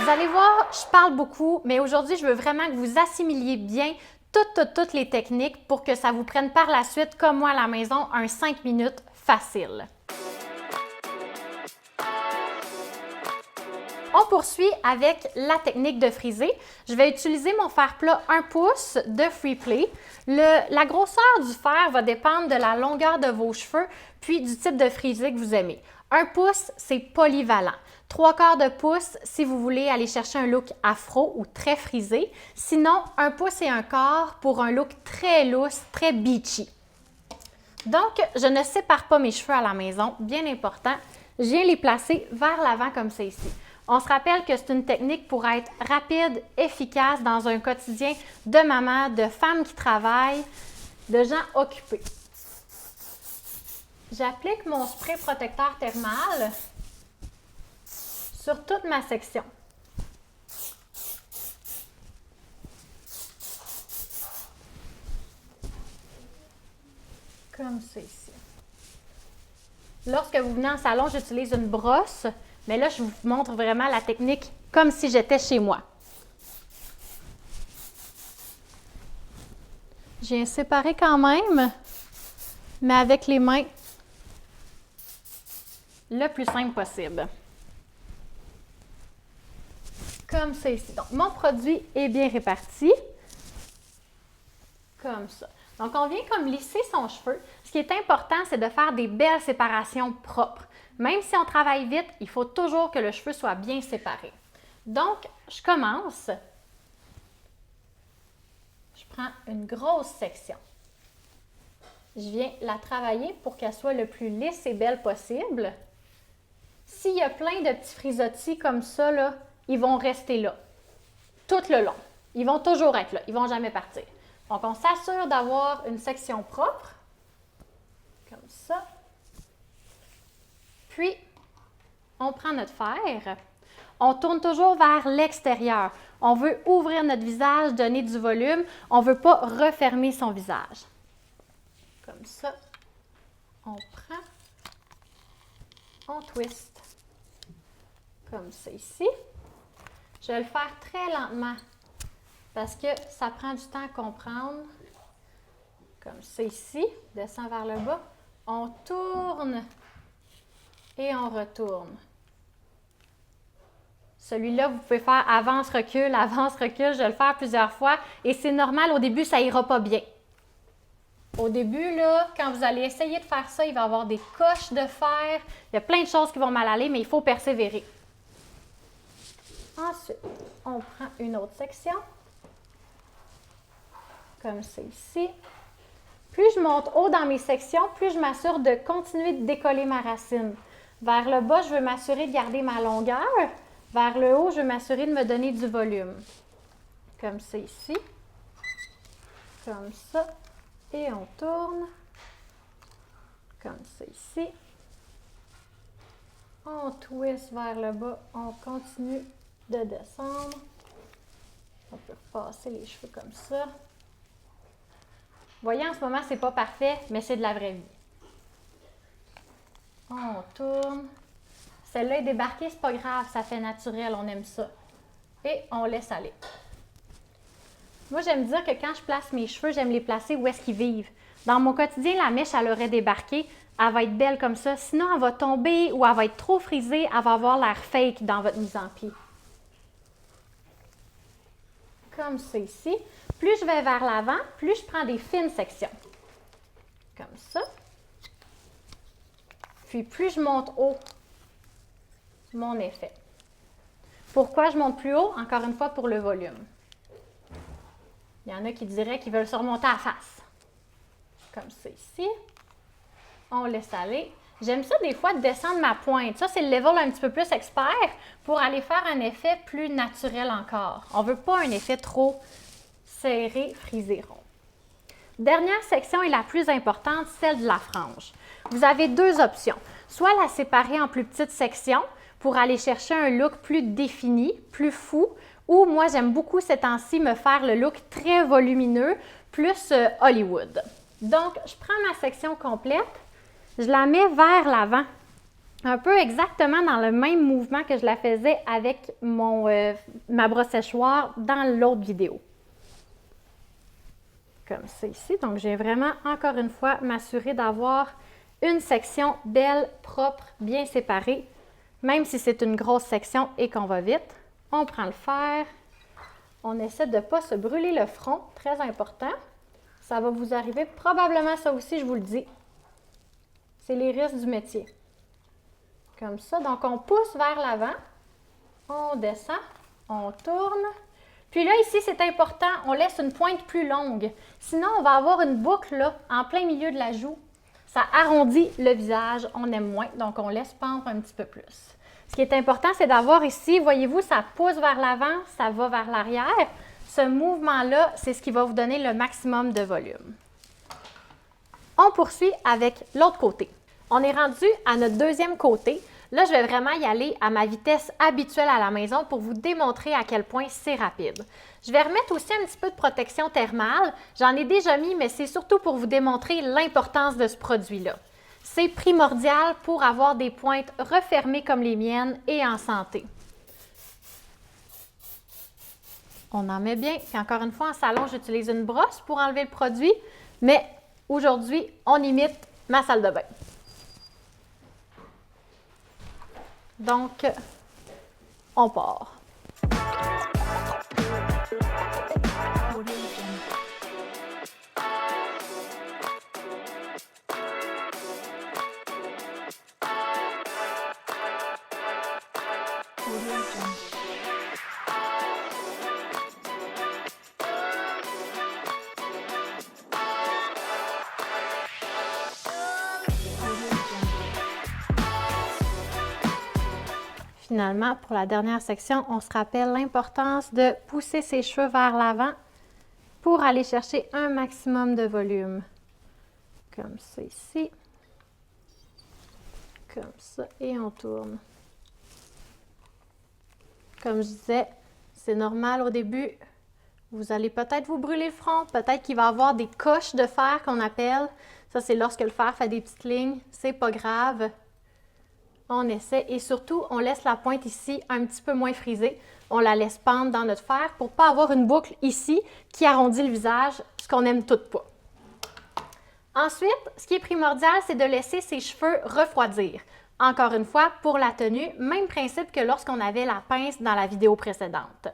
Vous allez voir, je parle beaucoup, mais aujourd'hui, je veux vraiment que vous assimiliez bien toutes les techniques pour que ça vous prenne par la suite, comme moi à la maison, un 5 minutes facile. On poursuit avec la technique de friser. Je vais utiliser mon fer plat 1 pouce de Free Play. La grosseur du fer va dépendre de la longueur de vos cheveux puis du type de frisé que vous aimez. 1 pouce, c'est polyvalent. 3/4 de pouce si vous voulez aller chercher un look afro ou très frisé. Sinon, 1 pouce et 1/4 pour un look très lousse, très beachy. Donc, je ne sépare pas mes cheveux à la maison, bien important. Je viens les placer vers l'avant comme c'est ici. On se rappelle que c'est une technique pour être rapide, efficace dans un quotidien de maman, de femmes qui travaillent, de gens occupés. J'applique mon spray protecteur thermal sur toute ma section. Comme c'est ici. Lorsque vous venez en salon, j'utilise une brosse, mais là, je vous montre vraiment la technique comme si j'étais chez moi. Je viens séparer quand même, mais avec les mains le plus simple possible. Comme c'est ici. Donc, mon produit est bien réparti. Comme ça. Donc, on vient comme lisser son cheveu. Ce qui est important, c'est de faire des belles séparations propres. Même si on travaille vite, il faut toujours que le cheveu soit bien séparé. Donc, je commence. Je prends une grosse section. Je viens la travailler pour qu'elle soit le plus lisse et belle possible. S'il y a plein de petits frisottis comme ça, là, ils vont rester là, tout le long. Ils vont toujours être là, ils ne vont jamais partir. Donc, on s'assure d'avoir une section propre, comme ça. Puis, on prend notre fer, on tourne toujours vers l'extérieur. On veut ouvrir notre visage, donner du volume. On ne veut pas refermer son visage. Comme ça, on prend, on twist, comme c'est ici. Je vais le faire très lentement parce que ça prend du temps à comprendre. Comme c'est ici, descend vers le bas. On tourne et on retourne. Celui-là, vous pouvez faire avance-recul, avance-recul. Je vais le faire plusieurs fois et c'est normal, au début, ça ira pas bien. Au début, là, quand vous allez essayer de faire ça, il va y avoir des coches de fer. Il y a plein de choses qui vont mal aller, mais il faut persévérer. Ensuite, on prend une autre section, comme c'est ici. Plus je monte haut dans mes sections, plus je m'assure de continuer de décoller ma racine. Vers le bas, je veux m'assurer de garder ma longueur. Vers le haut, je veux m'assurer de me donner du volume. Comme c'est ici. Comme ça. Et on tourne. Comme c'est ici. On twist vers le bas. On continue de descendre. On peut passer les cheveux comme ça. Vous voyez, en ce moment, c'est pas parfait, mais c'est de la vraie vie. On tourne. Celle-là est débarquée, c'est pas grave, ça fait naturel, on aime ça. Et on laisse aller. Moi, j'aime dire que quand je place mes cheveux, j'aime les placer où est-ce qu'ils vivent. Dans mon quotidien, la mèche, elle aurait débarqué, elle va être belle comme ça. Sinon, elle va tomber ou elle va être trop frisée, elle va avoir l'air fake dans votre mise en pied. Comme c'est ici. Plus je vais vers l'avant, plus je prends des fines sections. Comme ça. Puis plus je monte haut, mon effet. Pourquoi je monte plus haut? Encore une fois, pour le volume. Il y en a qui diraient qu'ils veulent se remonter à la face. Comme c'est ici. On laisse aller. J'aime ça des fois de descendre ma pointe. Ça, c'est le level un petit peu plus expert pour aller faire un effet plus naturel encore. On ne veut pas un effet trop serré, frisé, rond. Dernière section et la plus importante, celle de la frange. Vous avez deux options. Soit la séparer en plus petites sections pour aller chercher un look plus défini, plus fou, ou moi, j'aime beaucoup ces temps-ci me faire le look très volumineux, plus Hollywood. Donc, je prends ma section complète, je la mets vers l'avant, Un peu exactement dans le même mouvement que je la faisais avec ma brosse séchoir dans l'autre vidéo. Comme ça ici. Donc, j'ai vraiment, encore une fois, m'assurer d'avoir une section belle, propre, bien séparée. Même si c'est une grosse section et qu'on va vite, on prend le fer. On essaie de ne pas se brûler le front, très important. Ça va vous arriver probablement ça aussi, je vous le dis. C'est les risques du métier. Comme ça, donc on pousse vers l'avant, on descend, on tourne. Puis là, ici, c'est important, on laisse une pointe plus longue. Sinon, on va avoir une boucle là, en plein milieu de la joue. Ça arrondit le visage, on aime moins, donc on laisse pendre un petit peu plus. Ce qui est important, c'est d'avoir ici, voyez-vous, ça pousse vers l'avant, ça va vers l'arrière. Ce mouvement-là, c'est ce qui va vous donner le maximum de volume. On poursuit avec l'autre côté. On est rendu à notre deuxième côté. Là, je vais vraiment y aller à ma vitesse habituelle à la maison pour vous démontrer à quel point c'est rapide. Je vais remettre aussi un petit peu de protection thermale. J'en ai déjà mis, mais c'est surtout pour vous démontrer l'importance de ce produit-là. C'est primordial pour avoir des pointes refermées comme les miennes et en santé. On en met bien. Puis encore une fois, en salon, j'utilise une brosse pour enlever le produit, mais aujourd'hui, on imite ma salle de bain. Donc, on part. Finalement, pour la dernière section, on se rappelle l'importance de pousser ses cheveux vers l'avant pour aller chercher un maximum de volume. Comme ça ici. Comme ça, et on tourne. Comme je disais, c'est normal au début. Vous allez peut-être vous brûler le front, peut-être qu'il va y avoir des coches de fer qu'on appelle. Ça, c'est lorsque le fer fait des petites lignes. C'est pas grave. On essaie et surtout, on laisse la pointe ici un petit peu moins frisée. On la laisse pendre dans notre fer pour ne pas avoir une boucle ici qui arrondit le visage, ce qu'on n'aime toutes pas. Ensuite, ce qui est primordial, c'est de laisser ses cheveux refroidir. Encore une fois, pour la tenue, même principe que lorsqu'on avait la pince dans la vidéo précédente.